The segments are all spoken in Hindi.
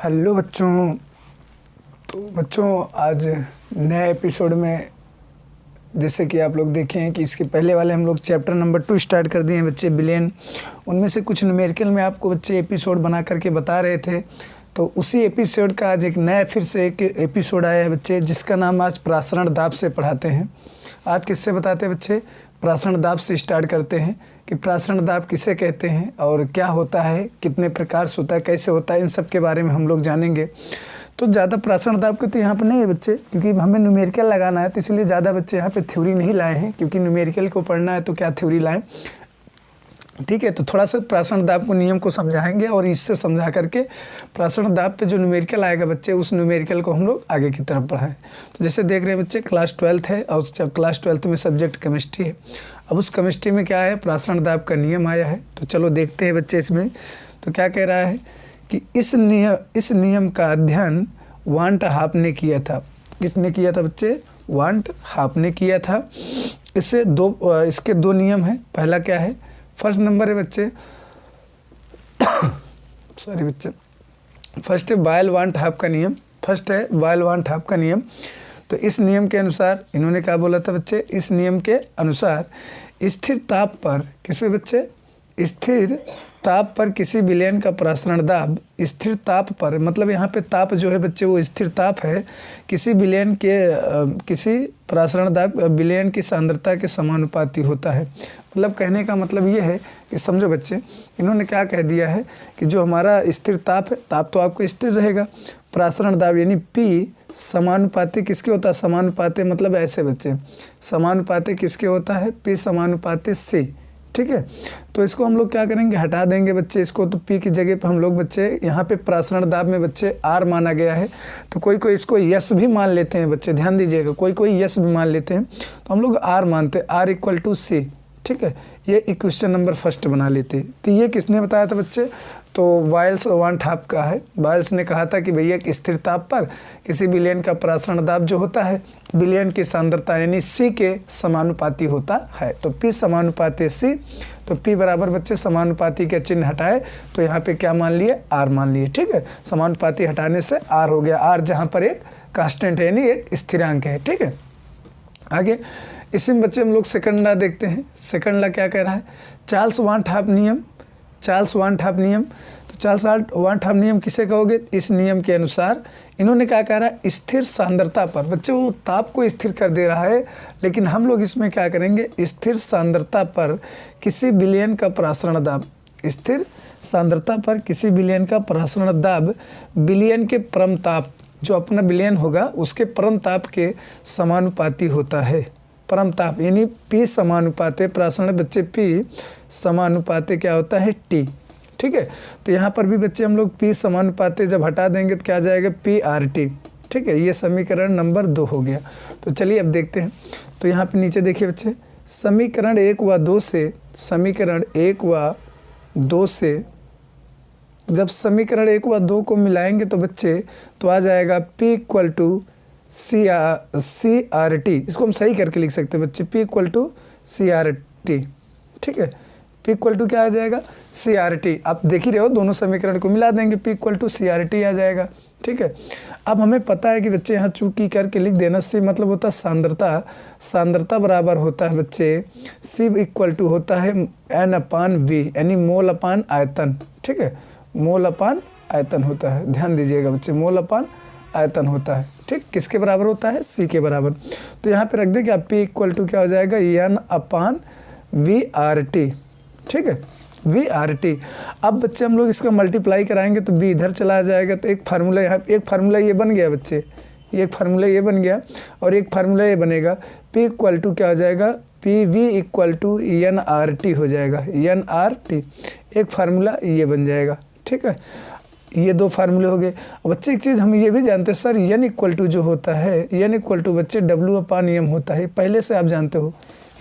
हेलो बच्चों। तो बच्चों आज नए एपिसोड में जैसे कि आप लोग देखे हैं कि इसके पहले वाले हम लोग चैप्टर नंबर 2 स्टार्ट कर दिए हैं बच्चे, बिलियन। उनमें से कुछ न्यूमेरिकल में आपको बच्चे एपिसोड बना करके बता रहे थे। तो उसी एपिसोड का आज एक नया फिर से एक एपिसोड आया है बच्चे, जिसका नाम आज प्रासरण दाब से पढ़ाते हैं। आज किससे बताते हैं बच्चे? प्रासरण दाब से स्टार्ट करते हैं कि प्रासरण दाब किसे कहते हैं और क्या होता है, कितने प्रकार से होता है, कैसे होता है, इन सब के बारे में हम लोग जानेंगे। तो ज़्यादा प्रासरण दाब के तो यहाँ पर नहीं है बच्चे, क्योंकि हमें न्यूमेरिकल लगाना है, तो इसलिए ज़्यादा बच्चे यहाँ पे थ्योरी नहीं लाए हैं, क्योंकि न्यूमेरिकल को पढ़ना है तो क्या थ्योरी लाएं। ठीक है, तो थोड़ा सा प्रासरण दाब को नियम को समझाएंगे और इससे समझा करके प्रासरण दाब पे जो न्यूमेरिकल आएगा बच्चे, उस न्यूमेरिकल को हम लोग आगे की तरफ बढ़ाएं। तो जैसे देख रहे हैं बच्चे, क्लास 12th है और क्लास 12th में सब्जेक्ट केमिस्ट्री है। अब उस केमिस्ट्री में क्या है, प्रासरण दाब का नियम आया है। तो चलो देखते हैं बच्चे इसमें। तो क्या कह रहा है कि इस नियम का अध्ययन वांट हाफ ने किया था। किसने किया था बच्चे? वांट हाफ ने किया था। इसके दो नियम हैं। पहला क्या है? फर्स्ट नंबर है बच्चे सॉरी बच्चे, फर्स्ट है बायल वांट हाफ का नियम। फर्स्ट है बायल वांट हाफ का नियम। तो इस नियम के अनुसार इन्होंने क्या बोला था बच्चे? इस नियम के अनुसार स्थिर ताप पर, किस पे बच्चे? स्थिर ताप पर किसी विलयन का प्रासरण दाब स्थिर ताप पर, मतलब यहाँ पे ताप जो है बच्चे वो स्थिर ताप है, किसी विलयन के किसी प्रासरण दाब विलयन की सांद्रता के समानुपाती होता है। मतलब कहने का मतलब ये है कि समझो बच्चे, इन्होंने क्या कह दिया है कि जो हमारा स्थिर ताप है, ताप तो आपको स्थिर रहेगा, प्रासरण दाब यानी P समानुपाती किसके होता है? समानुपाती मतलब ऐसे बच्चे, समानुपाती किसके होता है? P समानुपाती C। ठीक है, तो इसको हम लोग क्या करेंगे? हटा देंगे बच्चे इसको। तो P की जगह पे हम लोग बच्चे यहाँ पे प्रासरण दाब में बच्चे R माना गया है, तो कोई कोई इसको यस भी मान लेते हैं बच्चे, ध्यान दीजिएगा, कोई कोई यस भी मान लेते हैं। तो हम लोग R मानते हैं, R = C। ठीक है, ये क्वेश्चन नंबर फर्स्ट बना लेते हैं। तो ये किसने बताया था बच्चे? तो वाइल्स वांट हाफ का है। वाइल्स ने कहा था कि भैया स्थिर ताप पर किसी विलयन का प्रासरण दाब जो होता है विलयन की सांद्रता यानी C के समानुपाती होता है। तो P समानुपाती C, तो P बराबर बच्चे समानुपाती के चिन्ह हटाए तो यहाँ पे क्या मान लिए? R मान लिए। ठीक है, समानुपाती हटाने से R हो गया। R जहाँ पर एक कांस्टेंट है यानी एक स्थिरांक है। ठीक है, आगे इसी में बच्चे हम लोग सेकंड लॉ देखते हैं। सेकंड लॉ क्या कह रहा है? चार्ल्स वांट हाफ नियम। चार्ल्स वांट हाफ नियम, तो चार्ल्स वांट हाफ नियम किसे कहोगे? इस नियम के अनुसार इन्होंने क्या कह रहा है? स्थिर सांद्रता पर, बच्चे वो ताप को स्थिर कर दे रहा है, लेकिन हम लोग इसमें क्या करेंगे? स्थिर सांद्रता पर किसी विलयन का प्रासरण दाब, स्थिर सांद्रता पर किसी विलयन का प्रासरण दाब विलयन के परम ताप, जो अपना विलयन होगा उसके परम ताप के समानुपाती होता है। परम ताप यानी P समानुपाते, प्रासरण बच्चे P समानुपाते क्या होता है? T। ठीक है, तो यहाँ पर भी बच्चे हम लोग P समानुपाते जब हटा देंगे तो क्या जाएगा? PRT। ठीक है, ये समीकरण नंबर 2 हो गया। तो चलिए अब देखते हैं। तो यहाँ पे नीचे देखिए बच्चे, समीकरण 1 व 2 से, समीकरण 1 व 2 से जब समीकरण 1 व 2 को मिलाएंगे तो बच्चे तो आ जाएगा P = CRT। इसको हम सही करके लिख सकते हैं बच्चे, P = CRT। ठीक है, P = क्या आ जाएगा? CRT। आप देख ही रहे हो, दोनों समीकरण को मिला देंगे, P = CRT आ जाएगा। ठीक है, अब हमें पता है कि बच्चे यहाँ चूकी करके लिख देना, C मतलब होता है सांद्रता। सांद्रता बराबर होता है बच्चे C = होता है N/V यानी मोल अपान आयतन। ठीक है, मोल अपान आयतन होता है, ध्यान दीजिएगा बच्चे, मोल अपान आयतन होता है। ठीक, किसके बराबर होता है? C के बराबर। तो यहाँ पे रख दें कि P = क्या हो जाएगा? N/VRT। ठीक है, VRT। अब बच्चे हम लोग इसका मल्टीप्लाई कराएंगे तो B इधर चला जाएगा, तो एक फार्मूला यहाँ, एक फार्मूला ये बन गया बच्चे, एक फार्मूला ये बन गया और एक फार्मूला ये बनेगा। P = क्या हो जाएगा? PV = NRT हो जाएगा, NRT। एक फार्मूला ये बन जाएगा। ठीक है, ये 2 फार्मूले हो गए। अब बच्चे एक चीज़ हम ये भी जानते हैं सर, N = जो होता है, N = बच्चे W/M होता है, पहले से आप जानते हो।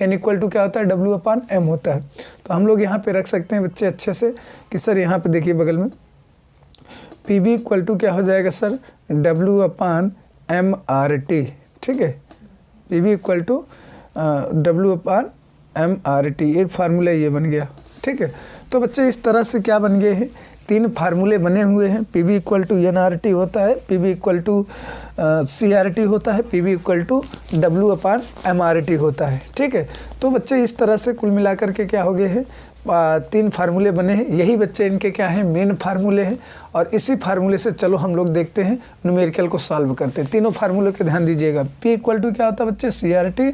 N = क्या होता है? W/M होता है। तो हम लोग यहाँ पे रख सकते हैं बच्चे अच्छे से कि सर यहाँ पे देखिए बगल में PV = क्या हो जाएगा सर? W/MRT। ठीक है, PV = W/MRT। एक फार्मूला ये बन गया। ठीक है, तो बच्चे इस तरह से क्या बन गए हैं? 3 फार्मूले बने हुए हैं। P V equal to N R T होता है, P V equal to C R T होता है, P V equal to W upon M R T होता है। ठीक है, तो बच्चे इस तरह से कुल मिलाकर के क्या हो गए हैं, 3 फार्मूले बने हैं। यही बच्चे इनके क्या हैं, मेन फार्मूले हैं। और इसी फार्मूले से चलो हम लोग देखते हैं न्यूमेरिकल को सॉल्व करते हैं। तीनों फार्मूले के ध्यान दीजिएगा। पी इक्वल टू क्या होता है बच्चे, C R T,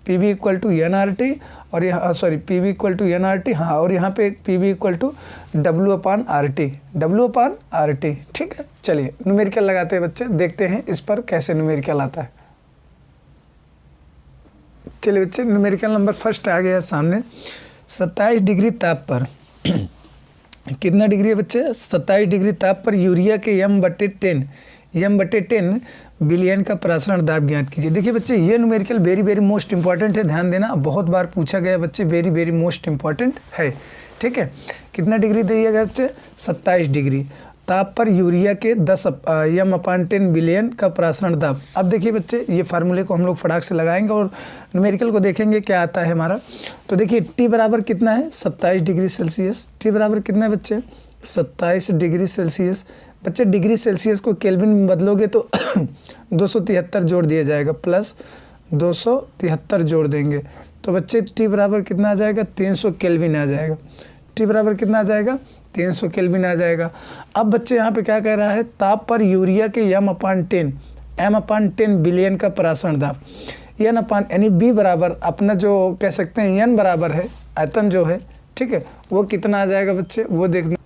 P V equal to N R T, और यहाँ sorry P V equal to N R T, हाँ, और यहाँ पे P V equal to W upon R T, W upon R T. ठीक है, चलिए न्यूमेरिकल लगाते हैं बच्चे, देखते हैं इस पर कैसे न्यूमेरिकल आता है। चलिए बच्चे, न्यूमेरिकल नंबर फर्स्ट आ गया सामने। 27 डिग्री ताप पर कितना डिग्री है बच्चे, 27 डिग्री ताप पर यूरिया के m/10 बिलियन का प्रसारण दाब ज्ञात कीजिए। देखिए बच्चे, ये numerical very very most important है, ध्यान देना, बहुत बार पूछा गया बच्चे, वेरी वेरी मोस्ट इंपॉर्टेंट है। ठीक है, कितना डिग्री दिया गया बच्चे, 27 डिग्री ताप पर यूरिया के 10 m/10 बिलियन का प्रसारण दाब। अब देखिए बच्चे, ये फार्मूले को हम लोग फटाक से लगाएंगे और न्यूमेरिकल को देखेंगे क्या आता है हमारा। तो देखिए T बराबर कितना है, 27 डिग्री सेल्सियस। T बराबर कितना है बच्चे, 27 डिग्री सेल्सियस। बच्चे डिग्री सेल्सियस को केल्विन में बदलोगे तो 273 जोड़ दिया जाएगा, प्लस 273 जोड़ देंगे तो बच्चे T बराबर कितना आ जाएगा, 300 केल्विन आ जाएगा। T बराबर कितना आ जाएगा, 300 केल्विन आ जाएगा। अब बच्चे यहाँ पे क्या कह रहा है, ताप पर यूरिया के m/10 बिलियन का प्रसारण दाब, n अपान यानी B बराबर अपना जो कह सकते हैं n बराबर है आयतन जो है, ठीक है, वो कितना आ जाएगा बच्चे, वो देखना।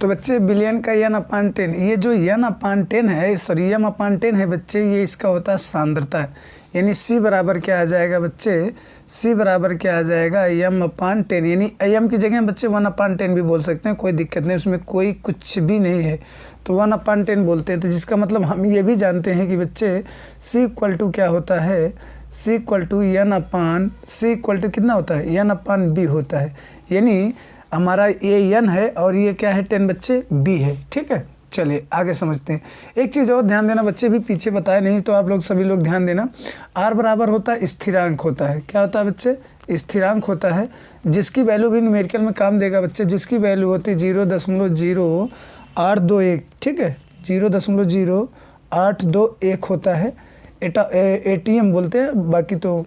तो बच्चे बिलियन का n/10, ये जो n/10 है, सॉरी m/10 है बच्चे, ये इसका होता है सांद्रता है। यानी C बराबर क्या आ जाएगा बच्चे, C बराबर क्या आ जाएगा, m/10, यानी m की जगह बच्चे 1/10 भी बोल सकते हैं, कोई दिक्कत नहीं, उसमें कोई कुछ भी नहीं है, तो 1/10 बोलते हैं। तो जिसका मतलब हम ये भी जानते हैं कि बच्चे C इक्वल टू क्या होता है, C इक्वल टू कितना होता है, n/b होता है। यानी हमारा ये n है और ये क्या है 10 बच्चे b है। ठीक है, चलिए आगे समझते हैं। एक चीज़ और ध्यान देना बच्चे, भी पीछे बताया नहीं तो आप लोग सभी लोग ध्यान देना। r बराबर होता है स्थिरांक होता है, क्या होता है बच्चे, स्थिरांक होता है, जिसकी वैल्यू भी न्यूमेरिकल में काम देगा बच्चे, जिसकी वैल्यू होती है 0.0821। ठीक है, 0.0821 होता है, ATM बोलते हैं बाकी तो।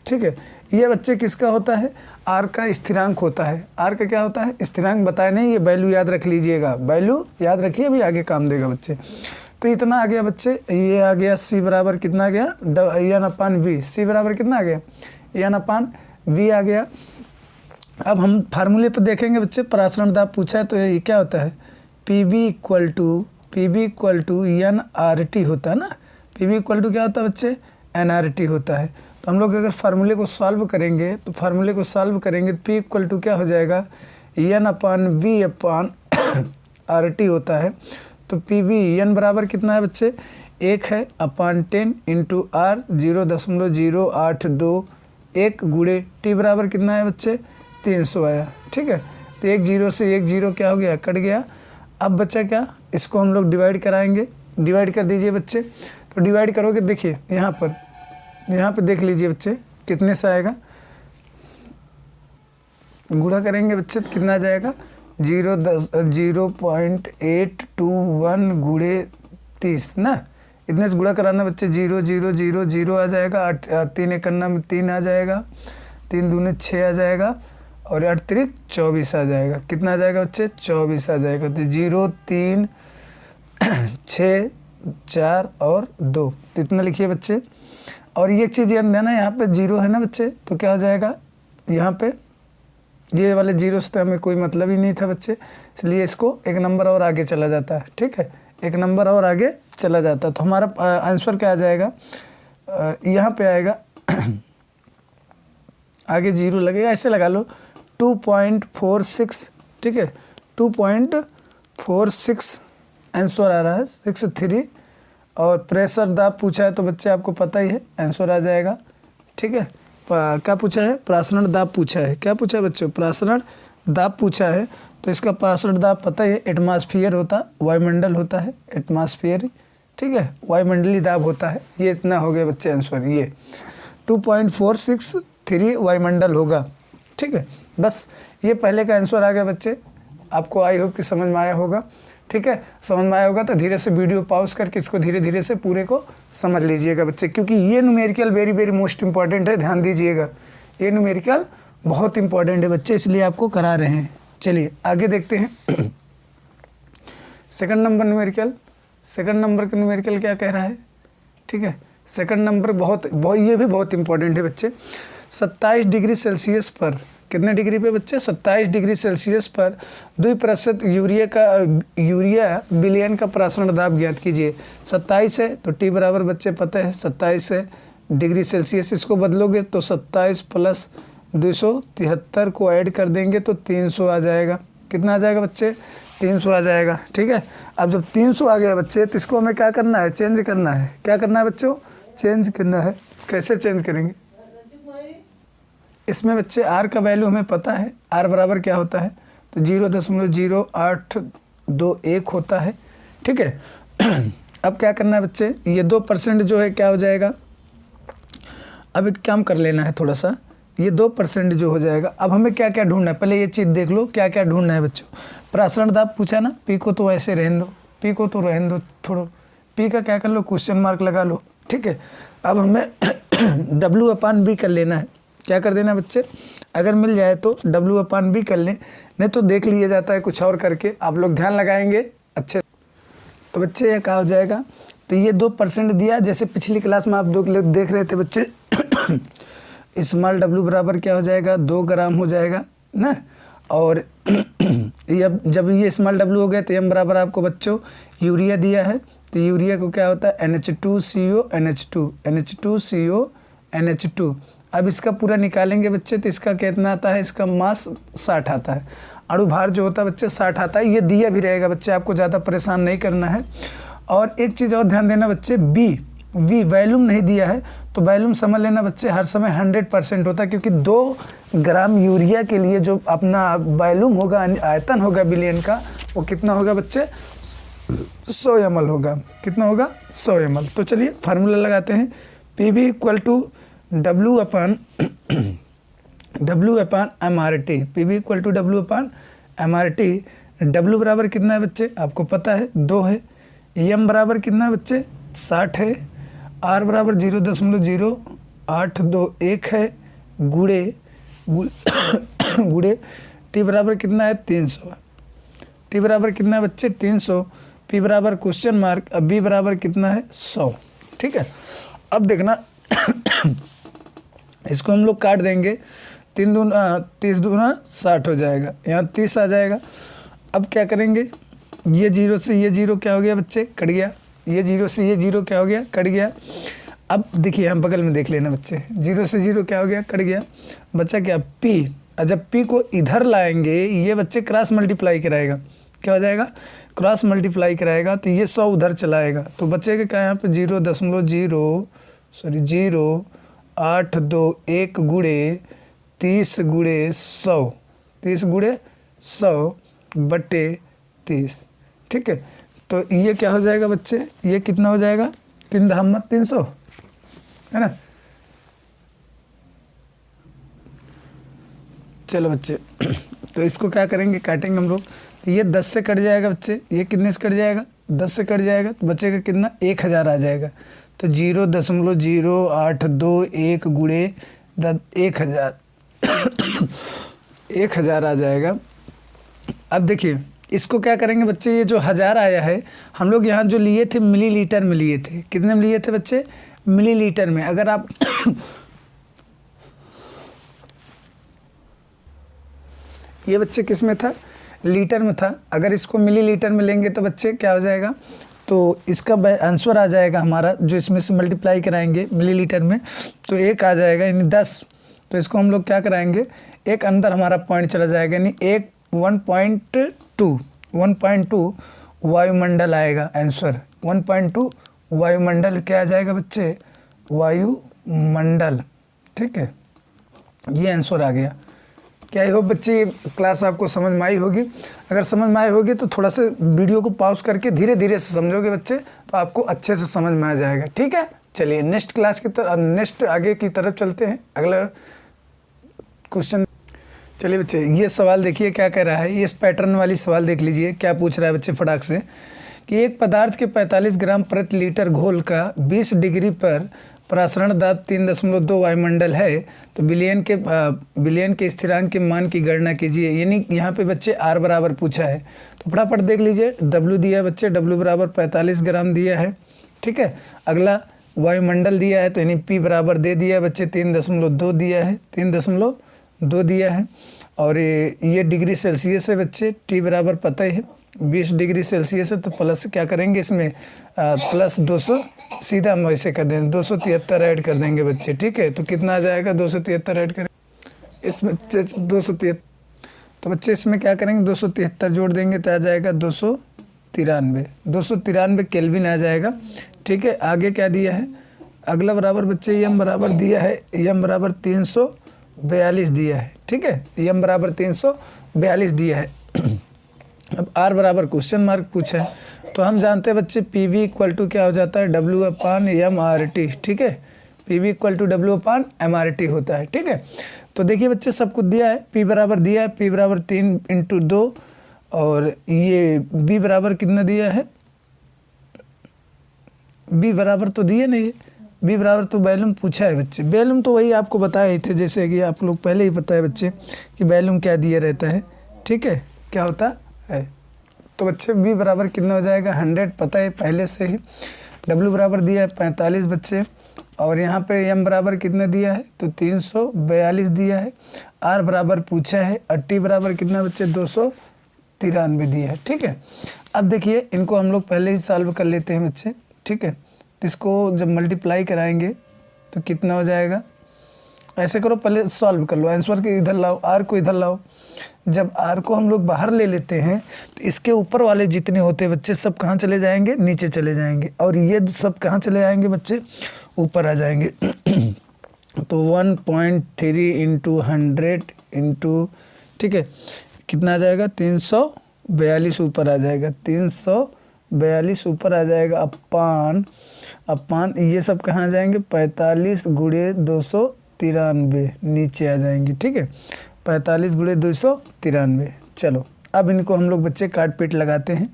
ठीक है, ये बच्चे किसका होता है, r का स्थिरांक होता है। r का क्या होता है, स्थिरांक बताया नहीं, ये वैल्यू याद रख लीजिएगा, वैल्यू याद रखिए, अभी आगे काम देगा बच्चे। तो इतना आ गया बच्चे, ये आ गया C बराबर कितना आ गया, n/v। C बराबर कितना आ गया, n/v आ गया। अब हम फार्मूले पर देखेंगे बच्चे, प्रसारण दाब पूछा है तो ये क्या होता है, PB इक्वल टू nRT होता है ना। PB इक्वल टू क्या होता है बच्चे, nRT होता है। तो हम लोग अगर फार्मूले को सॉल्व करेंगे तो P इक्वल टू क्या हो जाएगा, n/v/RT होता है। तो PB n बराबर कितना है बच्चे, 1 है अपान 10 इंटू R 0.0821 गुणे T बराबर कितना है बच्चे, 300 आया। ठीक है, तो 1 0 से 1 0 क्या हो गया, कट गया। अब बच्चा क्या, इसको हम लोग डिवाइड कराएंगे, डिवाइड कर दीजिए बच्चे। तो डिवाइड करोगे, देखिए यहाँ पे देख लीजिए बच्चे कितने से आएगा, गुणा करेंगे बच्चे तो कितना आ जाएगा, 0.821 गुणे 30 ना, इतने से गुणा कराना बच्चे, 0 0 0 0 आ जाएगा, 3 1 में 3 आ जाएगा, 3 दूने 6 आ जाएगा, और 8 3 24 आ जाएगा। कितना आ जाएगा बच्चे, 24 आ जाएगा। तो 0 3 6 4 और 2, तो इतना लिखिए बच्चे। और ये एक चीज़ याद देना, यहाँ पे 0 है ना बच्चे, तो क्या हो जाएगा, यहाँ पे ये वाले 0 से तो हमें कोई मतलब ही नहीं था बच्चे, इसलिए इसको एक नंबर और आगे चला जाता है। ठीक है, एक नंबर और आगे चला जाता है। तो हमारा आंसर क्या आ जाएगा, यहाँ पे आएगा आगे 0 लगेगा, ऐसे लगा लो 2.46। ठीक है, 2.46 आंसर आ रहा है, 63। और प्रेशर दाब पूछा है तो बच्चे आपको पता ही है, आंसर आ जाएगा। ठीक है, क्या पूछा है, प्रसारण दाब पूछा है। क्या पूछा है बच्चों, प्रसारण दाब पूछा है, तो इसका प्रसारण दाब पता है, एटमॉस्फेयर होता है, वायुमंडल होता है, एटमॉस्फेयर। ठीक है, वायुमंडलीय दाब होता है। ये इतना हो गया बच्चे आंसर, ये 2.463 वायुमंडल होगा। ठीक है, बस ये पहले का आंसर आ गया बच्चे। आपको आई होप कि समझ में आया होगा। ठीक है, समझ में आया होगा तो धीरे से वीडियो पॉज करके इसको धीरे धीरे से पूरे को समझ लीजिएगा बच्चे, क्योंकि ये numerical very very most important है, ध्यान दीजिएगा। ये न्यूमेरिकल बहुत इंपॉर्टेंट है बच्चे, इसलिए आपको करा रहे हैं। चलिए आगे देखते हैं। Second number numerical, second number का न्यूमेरिकल क्या कह रहा है? ठीक है, सेकंड नंबर बहुत ये भी बहुत इंपॉर्टेंट है बच्चे। 27 डिग्री सेल्सियस पर, कितने डिग्री पे बच्चे? 27 डिग्री सेल्सियस पर 2% यूरिया विलयन का प्रासरण दाब ज्ञात कीजिए। 27 है तो T बराबर बच्चे पता है 27 है डिग्री सेल्सियस, इसको बदलोगे तो 27 प्लस 273 को ऐड कर देंगे तो 300 आ जाएगा। कितना आ जाएगा बच्चे? 300 आ जाएगा। ठीक है, अब जब 300 आ गया बच्चे तो इसको हमें क्या करना है? चेंज करना है। क्या करना है बच्चों? चेंज करना है। कैसे चेंज करेंगे? इसमें बच्चे R का वैल्यू हमें पता है, R बराबर क्या होता है? तो 0.0821 होता है। ठीक है, अब क्या करना है बच्चे? ये 2% जो है क्या हो जाएगा? अब एक काम कर लेना है थोड़ा सा, ये 2% जो हो जाएगा। अब हमें क्या क्या ढूंढना है, पहले ये चीज़ देख लो क्या क्या ढूंढना है बच्चों। प्रासरण दाब पूछा ना, P को तो ऐसे रहने दो, P को तो रहने दो, थोड़ा P का क्या कर लो? क्वेश्चन मार्क लगा लो। ठीक है, अब हमें W/B कर लेना है। क्या कर देना बच्चे? अगर मिल जाए तो W/B कर लें, नहीं तो देख लिया जाता है कुछ और करके। आप लोग ध्यान लगाएंगे अच्छे। तो बच्चे ये क्या हो जाएगा? तो ये 2% दिया, जैसे पिछली क्लास में आप देख रहे थे बच्चे। स्मॉल W बराबर क्या हो जाएगा? 2 ग्राम हो जाएगा ना। और जब ये स्मॉल W हो गया तो M बराबर आपको बच्चों यूरिया दिया है, तो यूरिया को क्या होता है? NH2CO NH2 NH2CO NH2। अब इसका पूरा निकालेंगे बच्चे तो इसका कितना आता है? इसका मास 60 आता है। अणु भार जो होता है बच्चे 60 आता है। ये दिया भी रहेगा बच्चे, आपको ज़्यादा परेशान नहीं करना है। और एक चीज़ और ध्यान देना बच्चे, वी वैल्यूम नहीं दिया है तो वैल्यूम समझ लेना बच्चे हर समय 100% होता है, क्योंकि 2 ग्राम यूरिया के लिए जो अपना वैल्यूम होगा, आयतन होगा विलयन का, वो कितना होगा बच्चे? 100 ml होगा। कितना होगा? 100 ml। तो चलिए फार्मूला लगाते हैं। PV equal to W/MRT। PV equal to W/MRT। W बराबर कितना है बच्चे? आपको पता है 2 है। M बराबर कितना है बच्चे? 60 है। R बराबर 0.0821 है। गुड़े T बराबर कितना है? 300 है। T बराबर कितना है बच्चे? 300। P बराबर क्वेश्चन मार्क। अब B बराबर कितना है? 100। ठीक है, अब देखना इसको हम लोग काट देंगे, 3 दूना 30 दूना 60 हो जाएगा, यहाँ 30 आ जाएगा। अब क्या करेंगे? ये 0 से ये 0 क्या हो गया बच्चे? कट गया। ये 0 से ये 0 क्या हो गया? कट गया। अब देखिए हम बगल में देख लेना बच्चे, 0 से 0 क्या हो गया? कट गया। बच्चा क्या? P। जब P को इधर लाएंगे ये बच्चे क्रॉस मल्टीप्लाई कराएगा। क्या हो जाएगा? क्रॉस मल्टीप्लाई कराएगा तो ये 100 उधर चलाएगा, तो बचेगा क्या यहाँ पे? 0.0821 गुड़े 30 गुड़े 100, 30 गुड़े 100 बटे 30। ठीक है, तो ये क्या हो जाएगा बच्चे? ये कितना हो जाएगा? 300 है ना। चलो बच्चे, तो इसको क्या करेंगे? काटेंगे हम लोग। ये 10 से कट जाएगा बच्चे, ये कितने से कट जाएगा? 10 से कट जाएगा तो बचेगा कितना? 1000 आ जाएगा। तो 0.0821 गुड़े 1000 1000 आ जाएगा। अब देखिए इसको क्या करेंगे बच्चे? ये जो 1000 आया है, हम लोग यहाँ जो लिए थे मिलीलीटर में लिए थे। कितने में लिए थे बच्चे? मिलीलीटर में। अगर आप ये बच्चे किस में था? लीटर में था। अगर इसको मिलीलीटर में लेंगे तो बच्चे क्या हो जाएगा? तो इसका आंसर आ जाएगा हमारा, जो इसमें से मल्टीप्लाई कराएंगे मिलीलीटर में तो 1 आ जाएगा, यानी 10। तो इसको हम लोग क्या कराएंगे? एक अंदर हमारा पॉइंट चला जाएगा, यानी 1.2 वायुमंडल आएगा आंसर। 1.2 वायुमंडल क्या आ जाएगा बच्चे? वायुमंडल। ठीक है, ये आंसर आ गया। क्या हो बच्चे? ये क्लास आपको समझ में आई होगी। अगर समझ में आई होगी तो थोड़ा सा वीडियो को पॉज करके धीरे धीरे से समझोगे बच्चे, तो आपको अच्छे से समझ में आ जाएगा। ठीक है, चलिए नेक्स्ट क्लास की तरफ, नेक्स्ट आगे की तरफ चलते हैं। अगला क्वेश्चन चलिए बच्चे, ये सवाल देखिए क्या कह रहा है। इस पैटर्न वाली सवाल देख लीजिए क्या पूछ रहा है बच्चे फटाक से, कि एक पदार्थ के 45 ग्राम प्रति लीटर घोल का 20 डिग्री पर प्रसारण दाब 3.2 वायुमंडल है, तो बिलियन के स्थिरांक के मान की गणना कीजिए। यानी यहाँ पे बच्चे R बराबर पूछा है, तो फटाफट देख लीजिए। W दिया है बच्चे, W बराबर 45 ग्राम दिया है, ठीक है। अगला वायुमंडल दिया है, तो यानी P बराबर दे दिया है बच्चे 3.2 दिया है, 3.2 दिया है। और ये डिग्री सेल्सियस है बच्चे, T बराबर पता ही है 20 डिग्री सेल्सियस है, तो प्लस क्या करेंगे इसमें प्लस 200, सीधा हम वैसे कर देंगे 273 ऐड कर देंगे बच्चे, ठीक है। तो कितना आ जाएगा 273 ऐड करें इसमें 273, तो बच्चे इसमें क्या करेंगे 273 जोड़ देंगे तो आ जाएगा 293 केल्विन आ जाएगा, ठीक है। आगे क्या दिया है, अगला बराबर बच्चे यम बराबर दिया है, यम बराबर 342 दिया है, ठीक है। यम बराबर 342 दिया है। अब R बराबर क्वेश्चन मार्क पूछा है, तो हम जानते हैं बच्चे PV इक्वल टू क्या हो जाता है W/MRT, ठीक है। PV इक्वल टू W/MRT होता है, ठीक है। तो देखिए बच्चे सब कुछ दिया है, P बराबर दिया है, P बराबर 3 × 2, और ये B बराबर कितना दिया है, B बराबर तो दिए नहीं है, B बराबर तो वैल्यूम पूछा है बच्चे। वैल्यूम तो वही आपको बताए ही थे, जैसे कि आप लोग पहले ही पता है बच्चे कि वैल्यूम क्या दिया रहता है, ठीक है, क्या होता है। तो बच्चे B बराबर कितना हो जाएगा 100 पता है पहले से ही। W बराबर दिया है 45 बच्चे, और यहाँ पे M बराबर कितना दिया है तो 342 दिया है। R बराबर पूछा है, और T बराबर कितना बच्चे 293 दिया है, ठीक है। अब देखिए इनको हम लोग पहले ही सॉल्व कर लेते हैं बच्चे, ठीक है। तो इसको जब मल्टीप्लाई कराएंगे तो कितना हो जाएगा, ऐसे करो पहले सॉल्व कर लो, आंसर के इधर लाओ, R को इधर लाओ। जब R को हम लोग बाहर ले लेते हैं तो इसके ऊपर वाले जितने होते हैं बच्चे सब कहाँ चले जाएंगे, नीचे चले जाएंगे, और ये सब कहाँ चले जाएंगे बच्चे, ऊपर आ जाएंगे। तो 1.3 × 100 × ठीक है कितना आ जाएगा 342 ऊपर आ जाएगा, 342 ऊपर आ जाएगा। अपान ये सब कहाँ जाएंगे 45 × 293 नीचे आ जाएंगे, ठीक है। 45 × 293। चलो अब इनको हम लोग बच्चे काट पीट लगाते हैं।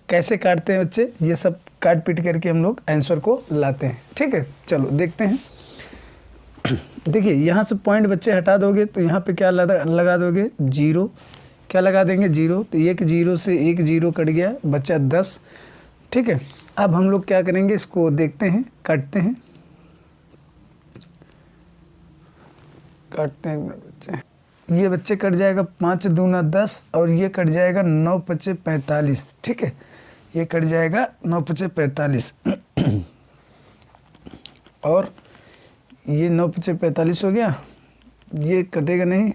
कैसे काटते हैं बच्चे, ये सब काट पीट करके हम लोग आंसर को लाते हैं, ठीक है। चलो देखते हैं। देखिए यहाँ से पॉइंट बच्चे हटा दोगे तो यहाँ पे क्या लगा दोगे 0, क्या लगा देंगे 0, तो एक 0 से एक 0 कट गया, बचा 10, ठीक है। अब हम लोग क्या करेंगे, इसको देखते हैं, काटते हैं बच्चे। ये बच्चे कट जाएगा 5 दूना 10, और ये कट जाएगा 9 × 5 = 45, ठीक है। ये कट जाएगा 9 × 5 = 45 और ये 9 × 5 = 45 हो गया। ये कटेगा नहीं,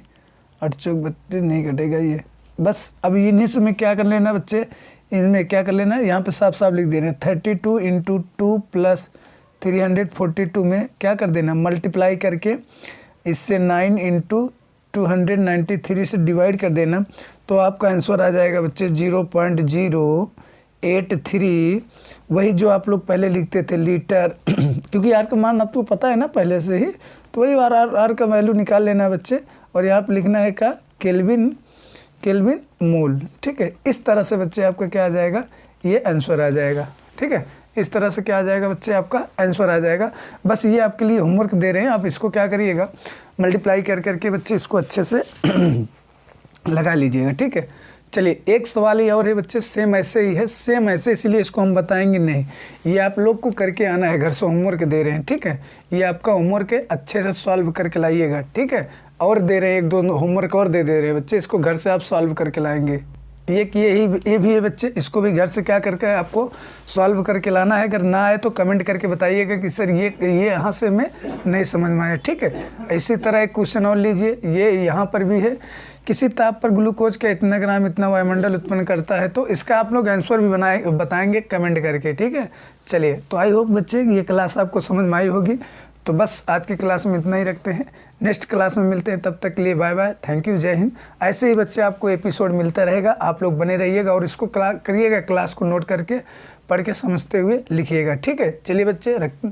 8 × 4 = 32 नहीं कटेगा ये। बस अब इन्हीं से में क्या कर लेना बच्चे, इनमें क्या कर लेना, यहाँ पे साफ साफ लिख देना 32 × 2 + 342 में क्या कर देना, मल्टीप्लाई करके इससे 9 × 293 से डिवाइड कर देना, तो आपका आंसर आ जाएगा बच्चे 0.083। वही जो आप लोग पहले लिखते थे लीटर, क्योंकि आर का मान आपको पता है ना पहले से ही, तो वही आर का वैल्यू निकाल लेना है बच्चे, और यहाँ पे लिखना है का केल्विन मोल, ठीक है। इस तरह से बच्चे आपका क्या आ जाएगा, ये आंसर आ जाएगा, ठीक है। इस तरह से क्या आ जाएगा बच्चे, आपका आंसर आ जाएगा। बस ये आपके लिए होमवर्क दे रहे हैं, आप इसको क्या करिएगा, मल्टीप्लाई कर करके बच्चे इसको अच्छे से लगा लीजिएगा, ठीक है। चलिए एक सवाल ये और है बच्चे, सेम ऐसे ही है, सेम ऐसे, इसलिए इसको हम बताएंगे नहीं, ये आप लोग को करके आना है, घर से होमवर्क दे रहे हैं, ठीक है। ये आपका होमवर्क है, अच्छे से सॉल्व करके लाइएगा, ठीक है। और दे रहे हैं 1-2 होमवर्क और दे रहे हैं बच्चे, इसको घर से आप सॉल्व करके लाएंगे। ये भी है बच्चे, इसको भी घर से क्या करके आपको सॉल्व करके लाना है। अगर ना आए तो कमेंट करके बताइएगा कि सर ये यहाँ से मैं नहीं समझ में आया, ठीक है। इसी तरह एक क्वेश्चन और लीजिए, ये यहाँ पर भी है, किसी ताप पर ग्लूकोज का इतना ग्राम इतना वायुमंडल उत्पन्न करता है, तो इसका आप लोग आंसर भी बताएंगे कमेंट करके, ठीक है। चलिए तो आई होप बच्चे ये क्लास आपको समझ में आई होगी। तो बस आज की क्लास में इतना ही रखते हैं, नेक्स्ट क्लास में मिलते हैं, तब तक के लिए बाय बाय, थैंक यू, जय हिंद। ऐसे ही बच्चे आपको एपिसोड मिलता रहेगा, आप लोग बने रहिएगा और इसको करिएगा, क्लास को नोट करके पढ़ के समझते हुए लिखिएगा, ठीक है। चलिए बच्चे रखते